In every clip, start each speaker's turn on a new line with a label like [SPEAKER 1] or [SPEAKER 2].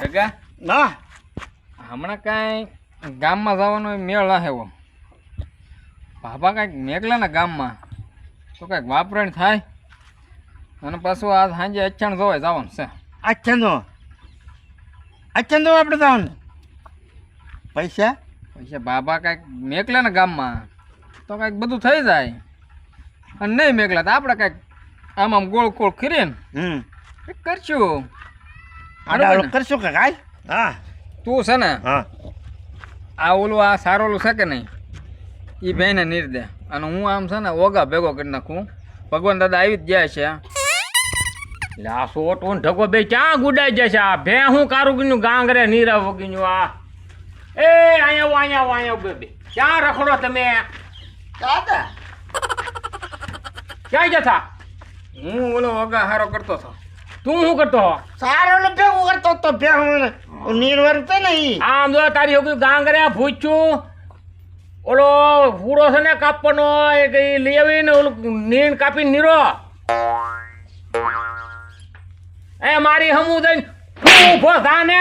[SPEAKER 1] જગા
[SPEAKER 2] ના
[SPEAKER 1] હમણાં કાંઈ ગામમાં જવાનો મેળ ના હેવો બાપા કાંઈક મેઘલા ને ગામમાં તો કાંઈક વાપરણ થાય અને પાછું આ સાંજે અચ્છાણ જોવાય જવાનું છે.
[SPEAKER 2] અચ્છા આપણે જવાનું પૈસા
[SPEAKER 1] પૈસા બાબા કાંઈક મેઘલા ને ગામમાં તો કાંઈક બધું થઈ જાય અને નહીં મેઘલા તો આપણે કાંઈક આમ ગોળ ગોળ કરીને કંઈક કરશું.
[SPEAKER 2] આડા કરશું કે કાંઈ હા
[SPEAKER 1] તું છે ને
[SPEAKER 2] હા
[SPEAKER 1] આ ઓલું આ સારોલું છે કે નહીં એ ભાઈને નિર્દે અને હું આમ છે ને ઓગા ભેગો કરી નાખું. ભગવાન દાદા આવી જ જાય છે.
[SPEAKER 3] એટલે આ સોટું ઢગો બે ક્યાં ગુડાઈ જશે આ ભે હું કારુગીનું ગાંગરે નીરા વગીનું આ એ અહીંયા બે ક્યાં રખડો તમે
[SPEAKER 2] દાદા
[SPEAKER 3] ક્યાં જતા
[SPEAKER 1] હું ઓલો ઓગા હારો કરતો હતો.
[SPEAKER 3] તું શું કરતો
[SPEAKER 2] સારો ને ભેગું કરતો તો ભેગું નિર્વર છે ને ઈ
[SPEAKER 3] આમ જો તારી હોગી ગાંગરે ભૂચ્યું ઓલો ફૂડો છે ને કાપવાનો એ કઈ લઈ આવીને ઓલું નીણ કાપીને નીરો એ મારી હમું દઈને ઊભો થા ને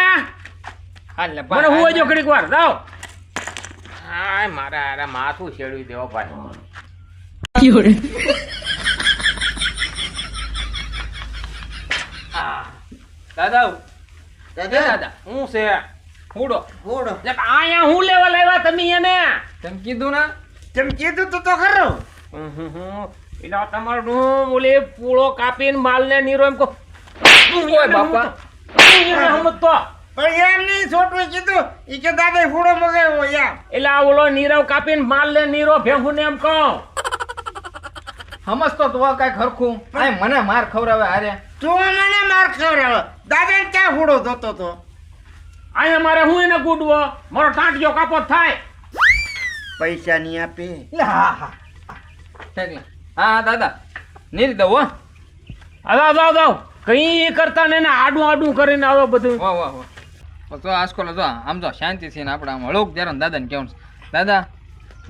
[SPEAKER 1] હાલે
[SPEAKER 3] મને હું જો ઘડીક વાર જાઓ હા મારા અરે માથું છેડવી દેવો ભાઈ
[SPEAKER 1] દાદા
[SPEAKER 2] દાદા
[SPEAKER 3] હું છે
[SPEAKER 1] ફૂડો
[SPEAKER 2] ફોડો
[SPEAKER 3] અહીંયા હું લેવા લાવ્યા તમે એને
[SPEAKER 1] તેમ કીધું ને
[SPEAKER 2] તેમ કીધું તો ખરો
[SPEAKER 3] એટલે તમારું બોલે પૂળો કાપીને માલને નીરો એમ કહો
[SPEAKER 1] ઓય બાપા
[SPEAKER 3] સમજતો
[SPEAKER 2] પણ એમ નહીં છોટું કીધું ઈ કે દાદા ફોડો મગાવ્યો યાર
[SPEAKER 3] એટલે આ ઓલો નીરવ કાપીને માલને નીરો ભેગું ને એમ કહો
[SPEAKER 1] સમજતો તો કાંઈક હરખું આય મને માર ખવડાવે હારે.
[SPEAKER 2] તું મને માર ખવડાવે દાદા ક્યાં ફોડો જોતો તો
[SPEAKER 3] અહીંયા મારે હું એને ગુડવો મારો ટાંટિયો કાપો થાય
[SPEAKER 2] પૈસા નહીં આપે
[SPEAKER 1] હા દાદા નીર દઉં હો.
[SPEAKER 3] જાવ કઈ કરતા ને આડું કરીને આવો બધું
[SPEAKER 1] વાહ વાહ વાહ તો આજકાલ જો આમ જો શાંતિથી ને આપણે આમ હળુક ત્યારે દાદાને કહેવું છે દાદા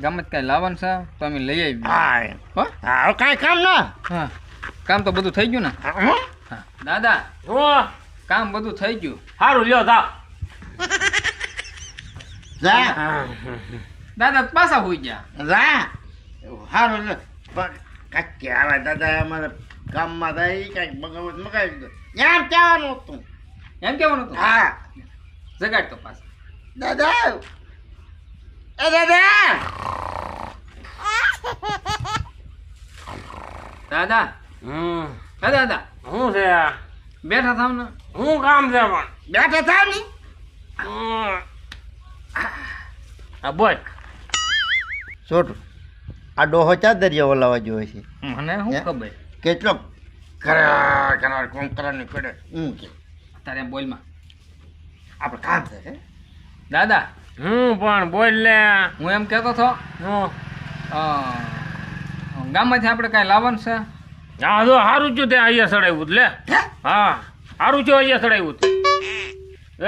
[SPEAKER 1] ગામમાં કાંઈ લાવવાનું છે તો અમે લઈ આવી.
[SPEAKER 2] હા
[SPEAKER 1] હો
[SPEAKER 2] હા કાંઈ કામ ના
[SPEAKER 1] હા કામ તો બધું થઈ ગયું ને. હા દાદા
[SPEAKER 3] હું
[SPEAKER 1] કામ બધું થઈ ગયું.
[SPEAKER 3] સારું લ્યો જાવ
[SPEAKER 2] જા
[SPEAKER 1] દાદા પાછા હોઈ ગયા.
[SPEAKER 2] જા સારું લે પણ કાંઈક કહેવાય દાદા અમારે ગામમાં થાય કાંઈક મગાવું મગાવી દો એમ કહેવાનું હતું
[SPEAKER 1] એમ કેવાનું હતું
[SPEAKER 2] હા
[SPEAKER 1] જગાડ તો પાછા.
[SPEAKER 2] દાદા એ દાદા
[SPEAKER 1] દાદા હા દાદા
[SPEAKER 3] હું છે
[SPEAKER 1] બેઠા થાવ ને.
[SPEAKER 3] હું કામ છે પણ
[SPEAKER 2] બેઠા થાવ ને
[SPEAKER 3] હા બોલ
[SPEAKER 2] છોટું આ ડોહો ચા દરિયા ઓલાવા જોવે છે
[SPEAKER 1] મને શું ખબર
[SPEAKER 2] કેટલો કરાર કોમ કરવાની પડે હું કે
[SPEAKER 1] તારે એમ બોલમાં
[SPEAKER 2] આપણે કામ છે હે
[SPEAKER 1] દાદા
[SPEAKER 3] હું પણ બોલ લે
[SPEAKER 1] હું એમ કહેતો હતો
[SPEAKER 3] હું
[SPEAKER 1] ગામમાંથી આપણે કાંઈ લાવવાનું છે.
[SPEAKER 3] હા જો સારું છું તે અહીંયા ચડાવ્યું લે હા સારું છું અહીંયા ચડાવ્યું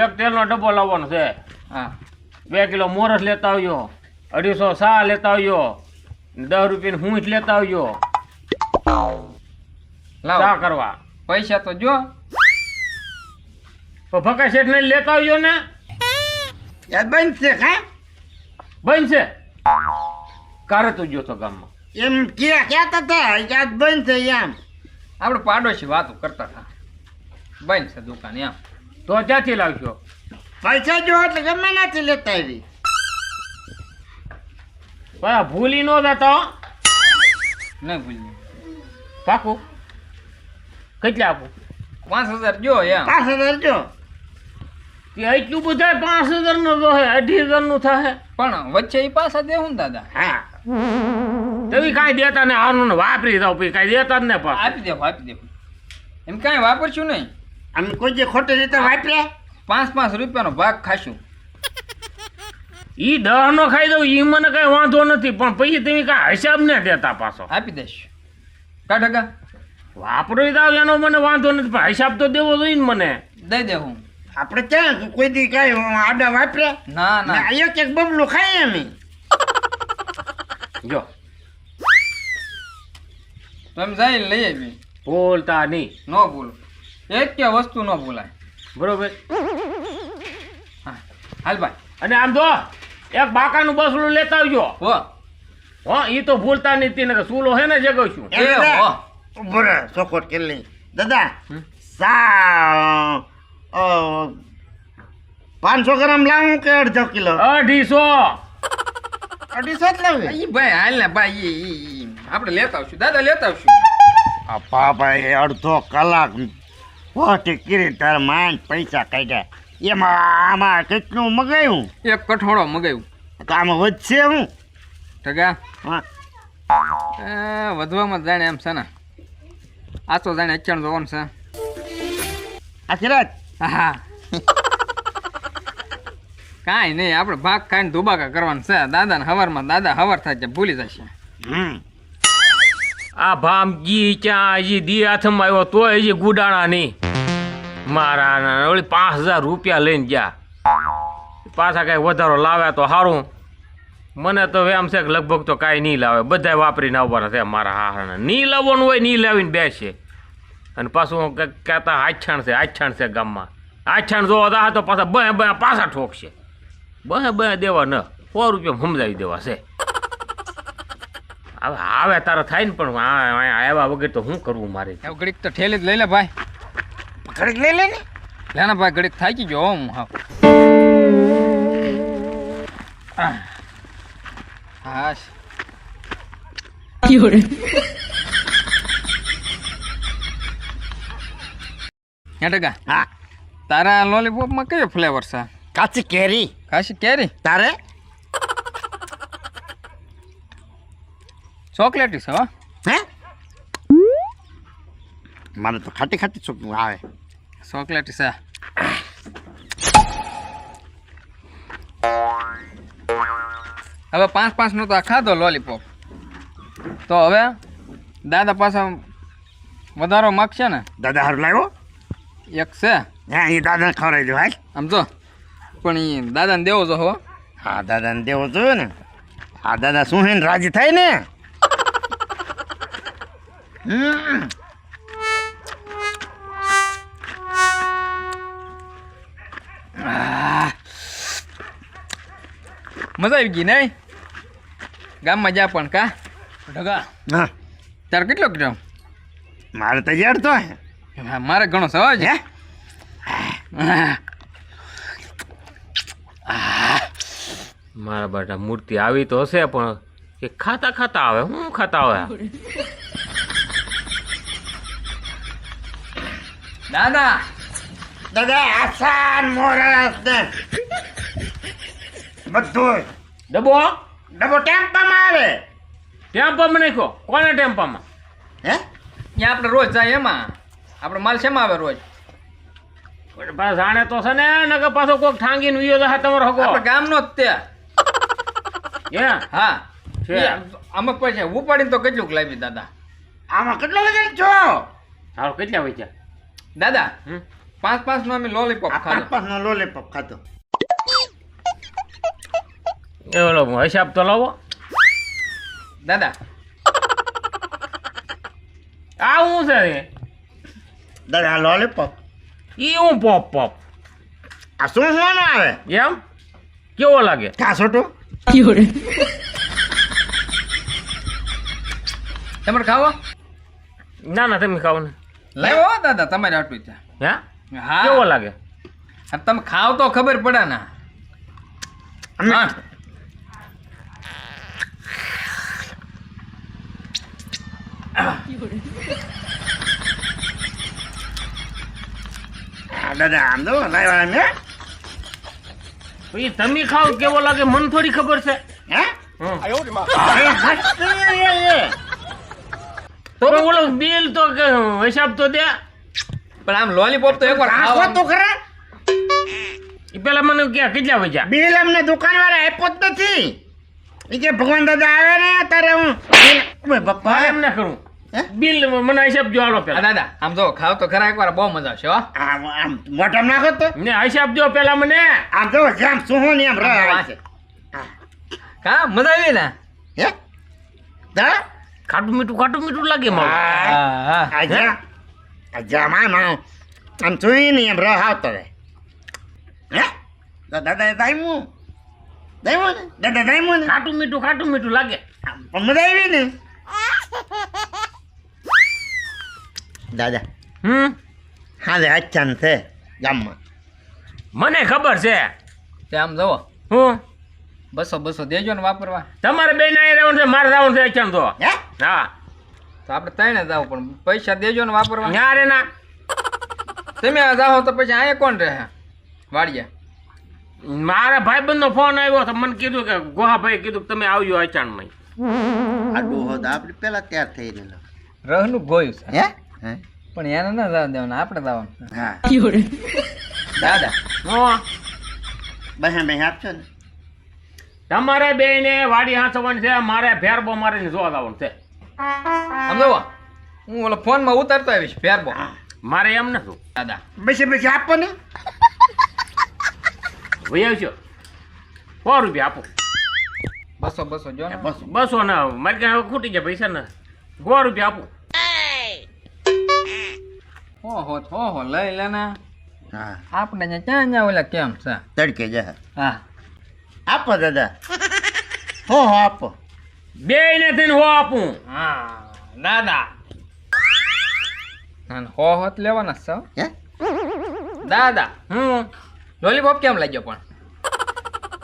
[SPEAKER 3] એક તેલનો ડબ્બો લાવવાનો છે
[SPEAKER 1] હા
[SPEAKER 3] 2 કિલો મોરસ લેતા આવજો 250 સા લેતા આવજો 10 રૂપિયાની હૂંઠ લેતા આવજો
[SPEAKER 1] લાવો
[SPEAKER 3] ચા કરવા
[SPEAKER 1] પૈસા તો જો
[SPEAKER 3] તો ભકા શેઠ ને લેતા આવજો ને
[SPEAKER 2] યાદ બનશે હા
[SPEAKER 3] બનશે કારે તું જો તો ગામમાં
[SPEAKER 2] એમ કહેતા હતા યાદ બનશે એમ
[SPEAKER 1] આપણે પાડોશી વાતો કરતા હતા બંધ છે દુકાન એમ.
[SPEAKER 3] તો ક્યાંથી લાવશો
[SPEAKER 2] પૈસા જો એટલે ગમે નથી લેતા આવી
[SPEAKER 3] બરા ભૂલી ન જતો
[SPEAKER 1] નહીં ભૂલી
[SPEAKER 3] પાકું કેટલા આપું
[SPEAKER 1] 5000 જો એમ
[SPEAKER 2] 5000 જો
[SPEAKER 3] તે એટલું બધા 5000 નો જો હે 28000 નું થાય
[SPEAKER 1] પણ વચ્ચે એ પાછા દેવું ને દાદા.
[SPEAKER 2] હા
[SPEAKER 3] તમે કાંઈ દેતા ને આનું ને વાપરી જાવ પછી કાંઈ દેતા જ ને પાછું
[SPEAKER 1] આપી દેવું એમ કાંઈ વાપરશું નહીં.
[SPEAKER 2] અમે કોઈ જે ખોટી રીતે વાપર્યા
[SPEAKER 1] 5 રૂપિયાનો ભાગ ખાશું.
[SPEAKER 3] ઈ 10 નો ખાઈ દઉં ઈ મને કઈ વાંધો નથી પણ પછી તમે કાંઈ હિસાબ ને દેતા પાછો
[SPEAKER 1] આપી દઈશ કાઢા
[SPEAKER 3] વાપરી જાવ એનો મને વાંધો નથી પણ હિસાબ તો દેવો જોઈએ ને મને
[SPEAKER 1] દઈ દે હું.
[SPEAKER 2] આપણે ક્યાં કોઈ દી કાંઈ આડા વાપર્યા
[SPEAKER 1] ના ના
[SPEAKER 2] એક એક બબલું ખાઈએ અમે
[SPEAKER 3] જો
[SPEAKER 1] તો એમ જઈને લઈ આવી.
[SPEAKER 3] બોલતા નહીં
[SPEAKER 1] ન ભૂલ એક કે વસ્તુ ન ભૂલાય.
[SPEAKER 3] બરોબર
[SPEAKER 1] હાલ ભાઈ.
[SPEAKER 3] અને આમ જો એક બાકાનું બસડું લેતા આવજો.
[SPEAKER 1] હો
[SPEAKER 3] હો એ તો ભૂલતા નથી ને સૂલો હે ને જગવશું.
[SPEAKER 2] એ
[SPEAKER 1] એ
[SPEAKER 2] દાદા,
[SPEAKER 1] હો.
[SPEAKER 2] ઉભો રહે, ચોખવટ કરી લઈ. દાદા, સા 500 ગ્રામ લાવું કે 1/2 કિલો?
[SPEAKER 3] 250.
[SPEAKER 2] 250 જ લાવી.
[SPEAKER 1] ઈ ભાઈ હાલ ને ભાઈ ઈ આપણે લેતા આવશું દાદા લેતા આવશું.
[SPEAKER 2] આ બાપા એ અડધો કલાક પોટી કરી તાર માંડ પૈસા કાઢ્યા. એમાં આમાં કેટલું મગાવ્યું?
[SPEAKER 1] એક કઠોળો મગાવ્યું.
[SPEAKER 2] તો આમાં વધશે હું?
[SPEAKER 1] ટકા
[SPEAKER 2] હા,
[SPEAKER 1] વધવામાં જાણે એમ છે ને આ તો જાણે 91 જોવાનું છે.
[SPEAKER 2] આશીર્વાદ.
[SPEAKER 1] હા કાંઈ નહીં આપણે ભાગ ખાઈને ધુબાકા કરવાનું છે દાદાને હવારમાં. દાદા હવાર થાય છે ભૂલી જશે.
[SPEAKER 3] આ ભામજી ક્યાં હજી દી હાથમાં આવ્યો તોય હજી ગુડાણા નહીં. મારા ઓલી 5000 રૂપિયા લઈને ગયા. પાછા કઈ વધારો લાવ્યા તો સારું. મને તો એમ છે કે લગભગ તો કાંઈ નહીં લાવે. બધા વાપરીને આવવાના છે મારા હારાને. નહીં લાવવાનું હોય નહીં લાવીને બેસે. અને પાછું કહેતા આછાણ છે ગામમાં. આછાણ જોવા તો પાછા બે પાછા ઠોકશે. બે દેવા ન 100 રૂપિયા સમજાવી દેવા છે. હવે આવે તારા થાય ને પણ આવ્યા વગર તો શું કરવું મારે?
[SPEAKER 1] એવું ઘડીક તો ઠેલી જ લઈ લે ભાઈ.
[SPEAKER 2] ઘડીક લઈ લે ને.
[SPEAKER 1] લેના ભાઈ ઘડીક થાકી ગયો હું. હા ટકા
[SPEAKER 2] હા,
[SPEAKER 1] તારા લોલીપોપમાં કયો ફ્લેવર છે?
[SPEAKER 2] કાચી કેરી.
[SPEAKER 1] કાશી કેરી?
[SPEAKER 2] તારે?
[SPEAKER 1] ચોકલેટી છે હો.
[SPEAKER 2] હે? મને તો ખાટી ખાટી ચોખ્ખું આવે.
[SPEAKER 1] ચોકલેટી છે. હવે 5 નો તો આ ખાધો લોલીપોપ. તો હવે દાદા પાછા વધારો માગશે ને.
[SPEAKER 2] દાદા હારું લાવ્યો?
[SPEAKER 1] એક છે
[SPEAKER 2] હા, એ દાદાને ખવડાવી દો. હાલ.
[SPEAKER 1] આમ જો પણ એ દાદાને દેવો જો હો.
[SPEAKER 2] હા, દાદાને દેવો જોઈએ ને. હા, દાદા શું હે ને રાજી થાય ને.
[SPEAKER 1] મજા આવી ગઈ નહીં? ગામમાં જા પણ કા ઢગા
[SPEAKER 2] હા,
[SPEAKER 1] તારે કેટલો કિલો?
[SPEAKER 2] મારે તૈયાર તો હે.
[SPEAKER 1] હા, મારે ઘણો છે હો
[SPEAKER 2] હે?
[SPEAKER 1] હજી.
[SPEAKER 3] મારા બેટા મૂર્તિ આવી તો હશે પણ એ ખાતા આવે. હું ખાતા આવે?
[SPEAKER 1] દાદા
[SPEAKER 2] દાદા આસાન મોરસ ને બધું
[SPEAKER 3] ડબ્બો
[SPEAKER 2] ડબો ટેમ્પામાં આવે.
[SPEAKER 3] ટેમ્પામાં નાખો. કોના ટેમ્પામાં?
[SPEAKER 2] હે?
[SPEAKER 1] ત્યાં આપણે રોજ જાય એમાં. આપણે માલ શેમાં આવે રોજ?
[SPEAKER 3] પાછા જાણે તો છે ને નકર પાછો કોક ઠાંગીને વિયો જશે તમારો હગો.
[SPEAKER 1] આપણે ગામનો જ તે.
[SPEAKER 3] હે?
[SPEAKER 1] હા
[SPEAKER 3] છે.
[SPEAKER 1] આમાં પૈસા ઉપાડીને તો કેટલુંક લાવી દાદા?
[SPEAKER 2] આમાં કેટલો વજન છો?
[SPEAKER 3] હાલો કેટલા વેચ્યા?
[SPEAKER 1] દાદા
[SPEAKER 3] હમ?
[SPEAKER 1] 5 નો અમે લોલીપોપ
[SPEAKER 2] આ
[SPEAKER 1] ખાધો.
[SPEAKER 2] 5 નો લોલીપોપ ખાધો.
[SPEAKER 3] એ ઓલો હિસાબ તો લાવો.
[SPEAKER 1] દાદા
[SPEAKER 3] આ હું છે?
[SPEAKER 2] દાદા લોલીપોપ
[SPEAKER 3] ઈ હું પોપ.
[SPEAKER 2] આ શું શું આવે?
[SPEAKER 3] એમ કેવો લાગે?
[SPEAKER 2] કાસોટો.
[SPEAKER 1] તમારે ખાવો?
[SPEAKER 3] ના તમે ખાઓ ને.
[SPEAKER 1] લાવો દાદા તમારે આટલું છે.
[SPEAKER 3] હે?
[SPEAKER 1] હા
[SPEAKER 3] કેવો લાગે?
[SPEAKER 1] આ તમે ખાવ તો ખબર પડે ને. હા
[SPEAKER 2] દાદા આમ દો લાવ્યા મેં.
[SPEAKER 3] પછી તમે ખાઓ કેવો લાગે મને થોડી ખબર છે.
[SPEAKER 2] હે?
[SPEAKER 3] હમ.
[SPEAKER 2] અરે હાસ્ય એ.
[SPEAKER 3] તો ઓલો બિલ તો કે હિસાબ તો દે.
[SPEAKER 1] પણ આમ લોલીપોપ તો એકવાર
[SPEAKER 2] આખો
[SPEAKER 1] ખાવા.
[SPEAKER 2] તો ખરા.
[SPEAKER 3] ઈ પેલા મને કે કેટલા વેચ્યા?
[SPEAKER 2] બિલ અમને દુકાનવાળા આપ્યો જ નથી. એ કે ભગવાન દાદા આવે ને તારે હું ઓય બાપા
[SPEAKER 3] એમ ના કરું.
[SPEAKER 2] હે?
[SPEAKER 3] બિલ મને હિસાબ જો હાલો
[SPEAKER 1] આ
[SPEAKER 3] પેલા.
[SPEAKER 1] દાદા આમ જો ખાવ તો ખરા એકવાર બહુ મજા આવશે હો.
[SPEAKER 2] આમ મોઢામાં નાખો તો
[SPEAKER 3] ને હિસાબ જો પેલા મને.
[SPEAKER 2] આમ જો જામ સુહો ને એમ રહે છે.
[SPEAKER 1] કા મજા આવી ને?
[SPEAKER 2] હે? દા
[SPEAKER 3] ખાટું મીઠું લાગે મારું.
[SPEAKER 1] હા
[SPEAKER 2] આજા આમ જોઈને એમ રહ આવતો રહે. હે? તો દાદાએ દાયમું દાયમું ને દાદા દાયમું ને
[SPEAKER 3] ખાટું મીઠું લાગે.
[SPEAKER 2] પણ મજા આવી ને દાદા. હા રે અચ્છા છે ગામમાં.
[SPEAKER 3] મને ખબર છે.
[SPEAKER 1] તે આમ જવો
[SPEAKER 3] હું
[SPEAKER 1] 200 દેજો ને વાપરવા.
[SPEAKER 3] તમારે બેન અહીં રહેવાનું છે, મારે જવાનું છે અચાન તો.
[SPEAKER 2] હે
[SPEAKER 3] હા
[SPEAKER 1] તો આપણે ત્રણે જાવ પણ પૈસા દેજો ને વાપરવા.
[SPEAKER 3] ના રે ના,
[SPEAKER 1] તમે જાઓ તો પછી અહીંયા કોણ રહે વાડિયા?
[SPEAKER 3] મારા ભાઈબંધનો ફોન આવ્યો તો મને કીધું કે ગોહાભાઈ કીધું કે તમે આવજો અચાણમાં.
[SPEAKER 2] આ ડોહો તો આપણે પેલા તૈયાર થઈ રહેલો.
[SPEAKER 1] રહનું ગોયું છે
[SPEAKER 2] હે હે
[SPEAKER 1] પણ એને ના જવા દેવાના, આપણે જવાનું.
[SPEAKER 2] હા
[SPEAKER 1] દાદા
[SPEAKER 3] હા,
[SPEAKER 2] બહે આપશો ને.
[SPEAKER 3] તમારે બેને વાડી હાંસવાની છે, મારે ફેરબો મારીને જોવા જવાનું છે.
[SPEAKER 1] આમ જવો હું ઓલો ફોનમાં ઉતારતો આવીશ ફેરબો.
[SPEAKER 3] મારે એમ નથી.
[SPEAKER 1] દાદા
[SPEAKER 2] પછી આપો ને.
[SPEAKER 3] ભાઈ આવશો 100 રૂપિયા આપો.
[SPEAKER 1] 200 જો ને.
[SPEAKER 2] બસ
[SPEAKER 3] 200 ના મારી કાંઈ હવે ખૂટી ગયા પૈસા ને. 100 રૂપિયા આપો.
[SPEAKER 1] હો લઈ લેને.
[SPEAKER 2] હા
[SPEAKER 1] આપણે ત્યાં ઓલા કેમ છે?
[SPEAKER 2] તડકે જા.
[SPEAKER 1] હા
[SPEAKER 2] આપો દાદા. હો આપો.
[SPEAKER 3] બેયને થઈને 100 આપું.
[SPEAKER 1] હા દાદા હો જ લેવાના છે હો.
[SPEAKER 2] હે
[SPEAKER 1] દાદા
[SPEAKER 3] હું
[SPEAKER 1] લોલીપોપ કેમ લાગ્યો પણ?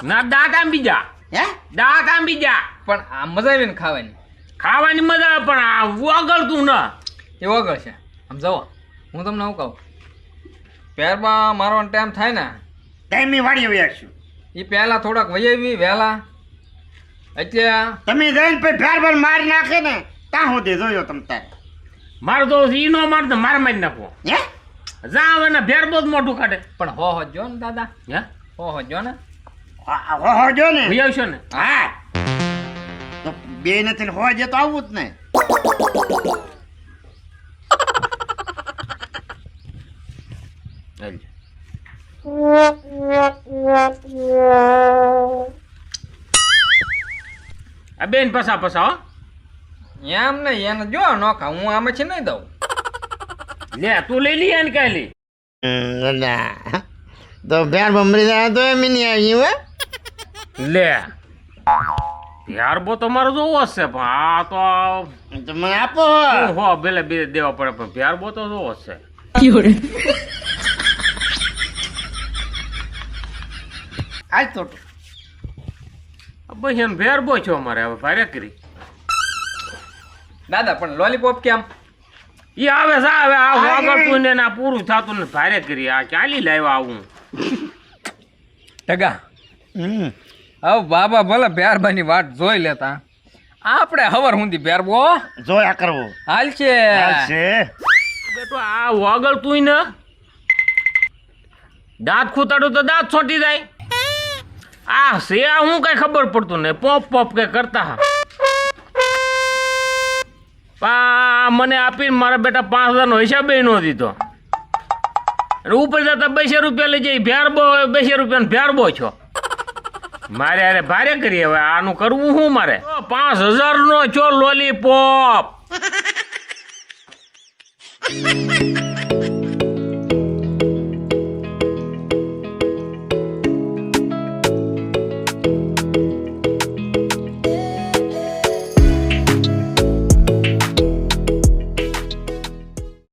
[SPEAKER 3] ના દાંત આંબી જા.
[SPEAKER 2] હે
[SPEAKER 3] દાંત આંબી જા.
[SPEAKER 1] પણ આ મજા આવી ને ખાવાની.
[SPEAKER 3] ખાવાની મજા આવે પણ આ વગળતું ન.
[SPEAKER 1] એ વગર છે. આમ જવો હું તમને શું કહું, પેરમાં મારવાનો ટાઈમ થાય ને
[SPEAKER 2] ટાઈમની વાડી વ્યાશું.
[SPEAKER 1] એ પહેલા થોડાક વૈયાવી વહેલા એટલે
[SPEAKER 2] તમે જઈને પછી ફેર મારી નાખે ને ત્યાં સુધી જોયો તમ તારે.
[SPEAKER 3] મારો દોસ્ત ઈ નો મારતો મારે મારી નાખવો.
[SPEAKER 2] હે
[SPEAKER 3] જાવ એને ફેર બહુ જ મોટું કાઢે.
[SPEAKER 1] પણ હો જો ને દાદા,
[SPEAKER 3] હે
[SPEAKER 1] હો જો ને.
[SPEAKER 2] હો જો ને.
[SPEAKER 3] ભાઈ આવશો ને.
[SPEAKER 2] હા તો બે નથી હોય જે તો આવું જ ને.
[SPEAKER 3] આ બેન પસા હો.
[SPEAKER 1] એમ નહીં એને જો નોખા હું આમાં છે નહીં દઉં.
[SPEAKER 3] લે તું લઈ લઈએ ને કાંઈ લી.
[SPEAKER 2] તો ફેર મરી જાય તો એમ નહીં આવ્યું હે.
[SPEAKER 3] લે યાર બો તો મારો જોવો જ છે પણ આ તો
[SPEAKER 2] મને આપો.
[SPEAKER 3] હો પેલા બે દેવા પડે પણ પ્યાર બો તો જોવો જ છે.
[SPEAKER 2] આજ તો
[SPEAKER 3] બસ એમ ફેર બો છો અમારે હવે ભારે કરી.
[SPEAKER 1] દાદા પણ લોલીપોપ કેમ?
[SPEAKER 3] ઈ આવે છે આવે આ વાગડતું ને ના પૂરું થતું ને ભારે કરી. આ ચાલી લાવ્યા આવું
[SPEAKER 1] ટગા હવે બાબા ભલે પ્યારબાની વાટ જોઈ લેતા, આપણે હવર હુંદી પ્યારબો
[SPEAKER 2] જોયા કરવું
[SPEAKER 1] હાલ છે.
[SPEAKER 3] બેટો આ વાગડતું ને દાંત ખૂતાડું તો દાંત છોટી જાય. આ છે હું કઈ ખબર પડતું ને પોપ પોપ કે કરતા. મને આપીને મારા બેટા 5000 નો હિસાબ નો દીધો. ઉપર જતા 200 રૂપિયા લઈ જાય ભેરબો 200 રૂપિયા ભેરબો છો. મારે અરે ભારે કરી હવે આનું કરવું શું મારે? 5000 નો છો લોલીપોપ.